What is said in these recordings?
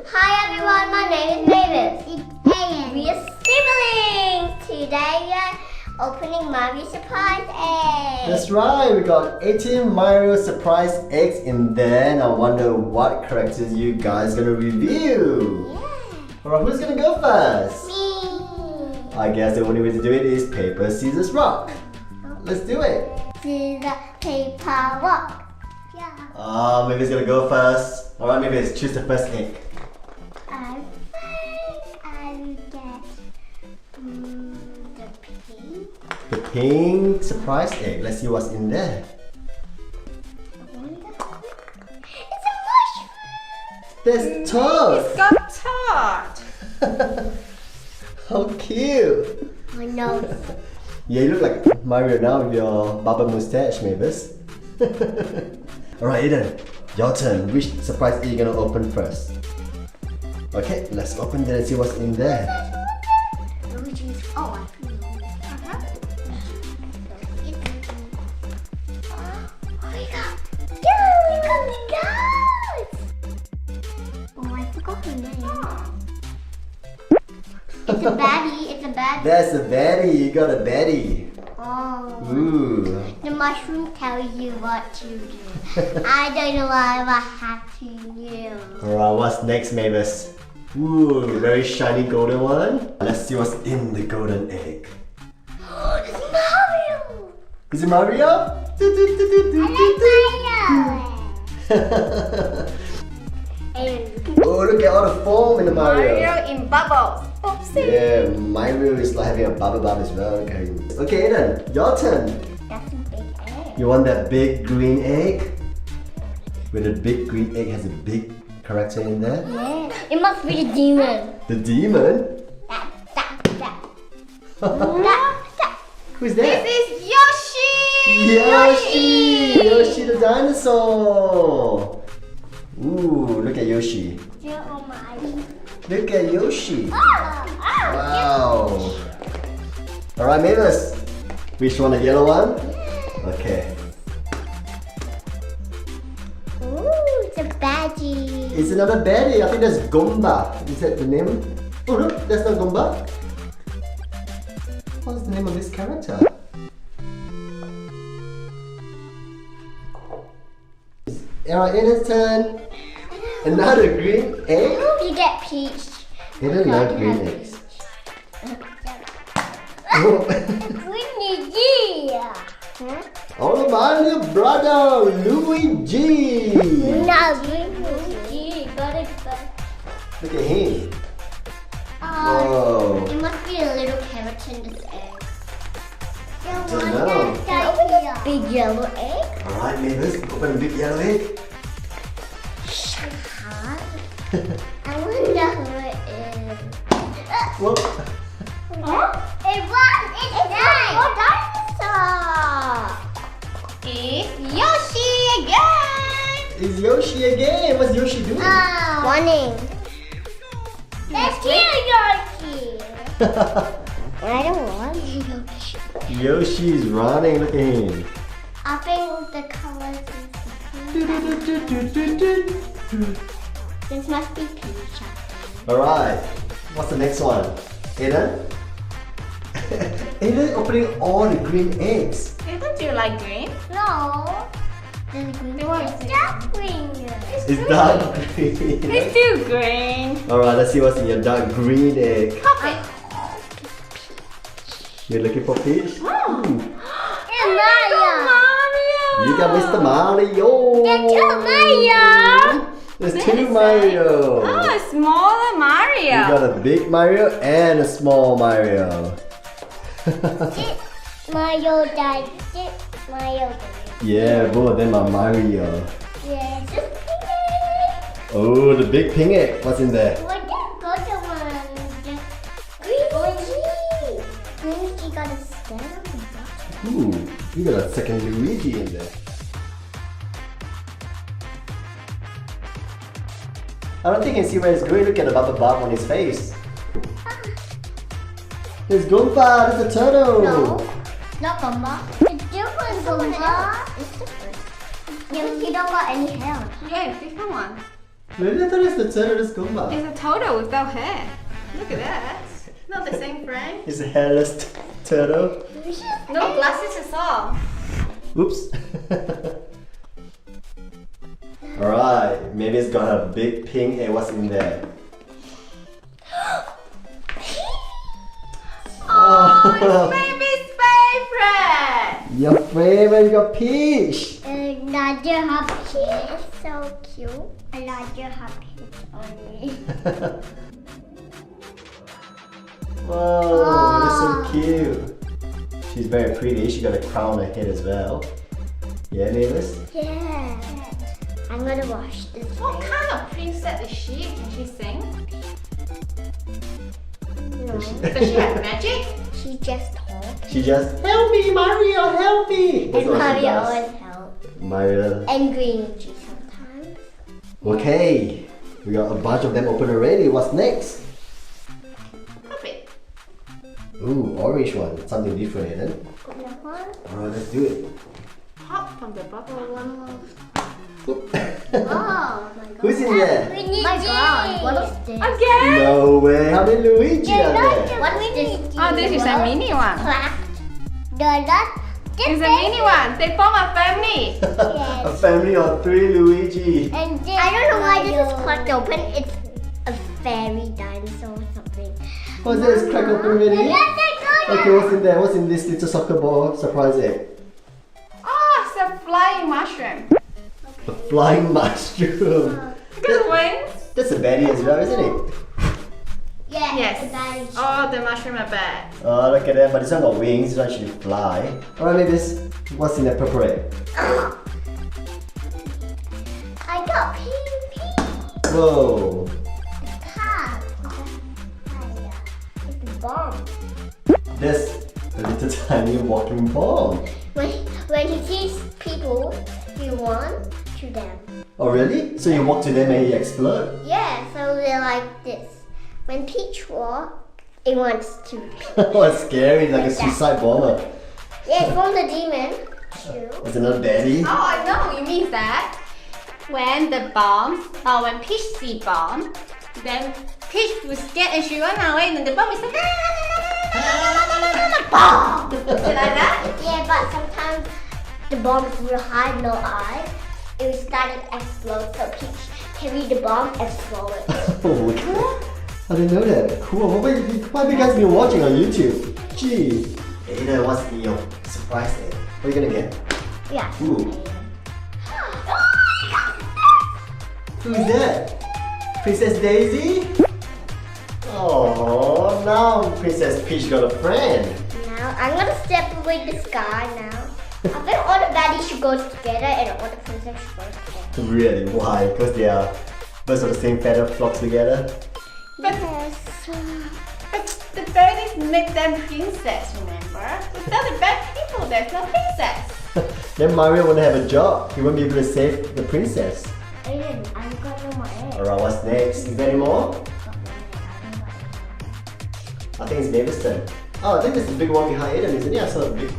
Hi everyone, my name is Mavis. We are siblings. Today we are opening Mario surprise eggs. That's right, we got 18 Mario surprise eggs in there, and I wonder what characters you guys gonna review. Yeah. Alright, who's gonna go first? Me. I guess the only way to do it is paper, scissors, rock. Let's do it. Scissors, paper, rock. Yeah. Mavis gonna go first. Alright, Mavis, choose the first egg. I will get the pink. The pink surprise egg. Let's see what's in there. It's a mushroom. There's toast. It's got tart. How cute. My nose. Yeah, you look like Mario now with your bubble mustache, Mavis. Alright, Eden, your turn. Which surprise egg are you gonna open first? Okay, let's open that and see what's in there. Luigi's. Oh, I know. It's a baddie. It's a baddie. That's a baddie. You got a baddie. Oh. Ooh. The mushroom tells you what to do. I don't know what I have to do. Alright, what's next, Mavis? Ooh, very shiny golden one. Let's see what's in the golden egg. It's Mario. Is it Mario? I like Mario. Oh, look at all the foam in the Mario. Mario in bubbles. Oopsie. Yeah, Mario is like having a bubble bath as well. Okay, okay, Eden, your turn. That's a big egg. You want that big green egg? Where the big green egg has a big character in there? Yeah. It must be the demon. The demon? That. Who's that? This is Yoshi. Yoshi! Yoshi the dinosaur! Ooh, look at Yoshi. Oh my. Look at Yoshi. Oh, Wow. Alright, Mavis. Which one, the yellow one? Okay. Ooh, it's a baddie. It's another baddie. I think that's Gomba. Is that the name? Oh no, that's not Gomba. What's the name of this character? Alright, Eden's turn. Another green egg? You get peach. Eden loves green eggs. Oh. Luigi. Oh, my brother, Luigi! No, Luigi. Got it. Look at him. Oh, Whoa. there must be a little carrot in this egg. Don't know. Big yellow egg. Alright, Mavis, open a big yellow egg. I wonder who it is. Whoa. It was. It's dinosaur. It's Yoshi again. It's Yoshi again. What's Yoshi doing? Running. Let's kill Yoshi. I don't want Yoshi. Yoshi's running, look at him. I think the colors is this must be peach. Alright, what's the next one? Eden? Eden opening all the green eggs. Don't you like green? No. The green is dark green. It's dark green. It's still green. Alright, let's see what's in your dark green egg. Pop it. You're looking for peach? And Mario. You got Mr. Mario! There's two Mario. There's two Mario! Oh, a smaller Mario. You got a big Mario and a small Mario. Mario died. Mario died. Yeah, both of them are Mario. Yeah, just pink. Oh, the big pink egg. What's in there? What the other one? Luigi. Luigi got a stem. Ooh, you got a second Luigi in there. I don't think you can see where it's going. Look at the bubble bob on his face. There's Goomba, there's a turtle. No, not Goomba. It's different, Goomba. It's different. You don't got any hair. Yeah, different one. Really? I thought it's the turtle's Goomba. It's a turtle without hair. Look at that. Not the same frame. It's a hairless turtle. No glasses at all. Oops. Alright, maybe it's got a big pink egg. What's in there? Oh, it's baby's favorite. Your favorite, you got Peach. Larger hubby is so cute. A larger hubby only. Whoa, that's so cute. She's very pretty. She got a crown on her head as well. Yeah, Mavis? Yeah. I'm gonna wash this. What kind of princess is she? Can she sing? No. Does she have magic? She just talks. She just, help me, Mario, help me. That's And what she Mario does. always helps. Mario. And Luigi sometimes. Okay, we got a bunch of them open already. What's next? Pop it. Ooh, orange one. Something different, isn't it? That one? Alright, let's do it. Pop from the bubble one. Oop. Oh my god. Who's in there? My god, what is this? Again? No way. How many Luigi are there? What is this? Oh, this is a mini one. Clap. The lot. It's a mini one. They form a family. A family of 3 Luigi. And I don't know why this is cracked open. It's a fairy dinosaur or something. What's that? It's cracked open already? Okay, what's in there? What's in this little soccer ball surprise egg? Oh, it's a flying mushroom. A flying mushroom. Look at the wings. That's a baddie as well, isn't it? Yeah. Yes. Oh, the mushroom are bad. Oh, look at that. But this one got wings. This one should fly. Alright, Mavis. What's in that purple egg? I got pink. Whoa. Car. It's a bomb. That's a little tiny walking bomb. When he sees people, he wants to them. Oh, really? So you walk to them and you explode? Yeah, so they're like this. When Peach walks, it wants to. Oh, it's scary. Like a suicide bomber. Yeah, it's from the demon. Too. It's another baddie. Oh, I know. You mean that when the bombs, when Peach see bomb, then Peach was scared and she run away, and then the bomb is like bomb. Is it like that? Yeah, but sometimes the bomb is real high, no eyes. It will start to explode, so Peach can read the bomb and throw it. Oh my god. I didn't know that. Cool. What have you guys been watching on YouTube? Gee. Ada, what's in your surprise egg? What are you gonna get? Yeah. Ooh. Who's that? Princess Daisy? Oh, now Princess Peach got a friend. Now I'm gonna separate this guy now. I think all the baddies should go together and all the princesses should go together. Really? Why? Because they are birds of the same feather flock together? But, but the baddies make them princess, remember? Without the bad people, there's no princess. Then Mario won't have a job. He won't be able to save the princess. Aiden, I've got no more eggs. Alright, what's next? Is there any more? I think it's Mavis' turn. Oh, I think there's the big one behind Aiden, isn't it? I saw the big.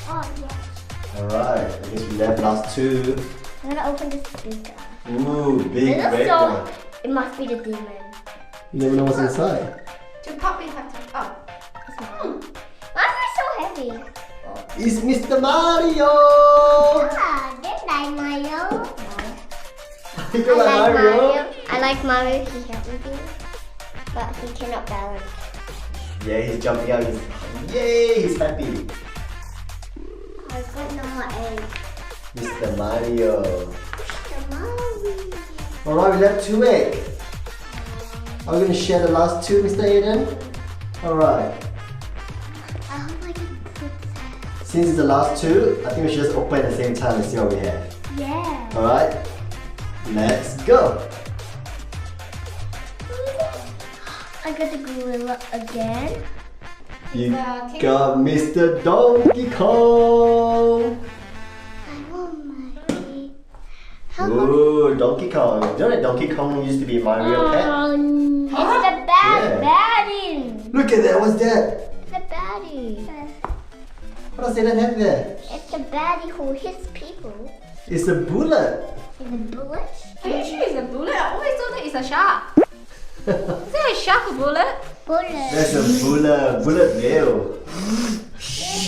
Oh, yes. Alright, I guess we left last 2. I'm gonna open this big guy. Ooh, big This is red so- one. It must be the demon. You never know what's inside. To pop, you have to. Oh. Why am I so heavy? It's Mr. Mario! Ah, they like Mario. You go like Mario? I like Mario. He helped me, but he cannot balance. Yeah, he's jumping out. Yay, he's happy. I've got no more eggs. Mr. Mario. The Mario. Alright, we left 2 eggs. Are we going to share the last 2, Mr. Aiden? Alright. I hope I can put that. Since it's the last 2, I think we should just open at the same time and see what we have. Yeah. Alright? Let's go! I got the gorilla again. You got Mr. Donkey Kong! I want my. How Ooh, Donkey Kong. Do you know that Donkey Kong used to be Mario pet? It's the bad baddie. Look at that, what's that? The baddie. What does Aiden have there? It's the baddie who hits people. It's a bullet. In the bullet. Yoshi is a bullet. I always thought that it's a shark. Is it a shark or bullet? Bullet. That's a bullet bill.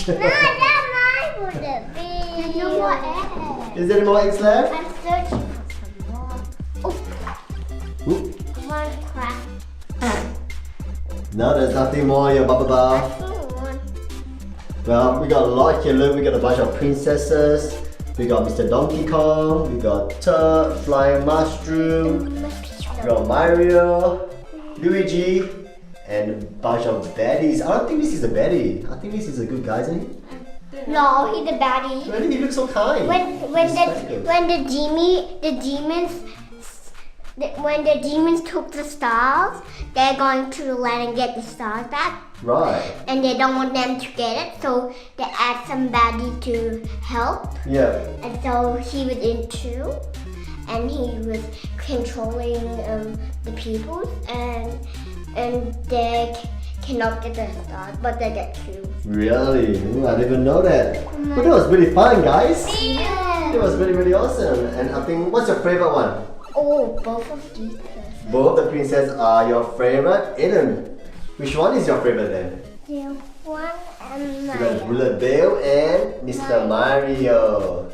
No, that's my bullet. There's no more eggs. Is there any more eggs left? I'm searching for some more. Oh, Oop. one crack. No, there's nothing more in your bubble bath. One. Well, we got a lot here. Look, we got a bunch of princesses. We got Mr. Donkey Kong. We got Toad, Flying Mushroom. We got Mario, Luigi, and a bunch of baddies. I don't think this is a baddie. I think this is a good guy, isn't he? No, he's a baddie. Why did he look so kind? When the demons took the stars, they're going to the land and get the stars back. Right. And they don't want them to get it, so they add somebody to help. Yeah. And so he was in two, and he was controlling the people, and they cannot get the stars, but they get two. Really? Ooh, I didn't even know that. But that was really fun, guys. Yeah. It was really, really awesome. And I think, what's your favorite one? Oh, both of these persons. Both the princesses are your favorite. Aiden, which one is your favorite then? The one and You got Mario. Bullet Bill and Mr. Mario.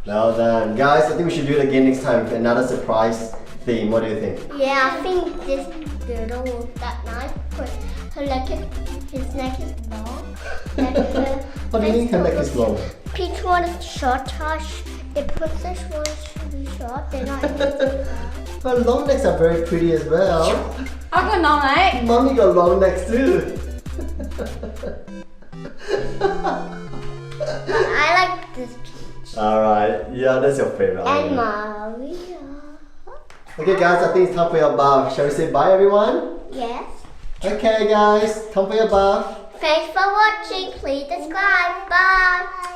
Well done. Guys, I think we should do it again next time with another surprise theme. What do you think? Yeah, I think this girl was that nice because his neck is long. And her What do you mean her neck is long? Peach one is short, the princess one should be short. They're not even Her long necks are very pretty as well. I got no leg. Mommy got long necks too. But I like this Peach. Alright, yeah, that's your favorite. And Mario. Okay guys, I think it's time for your bath. Shall we say bye everyone? Yes. Okay guys, time for your bath. Thanks for watching. Please subscribe. Bye.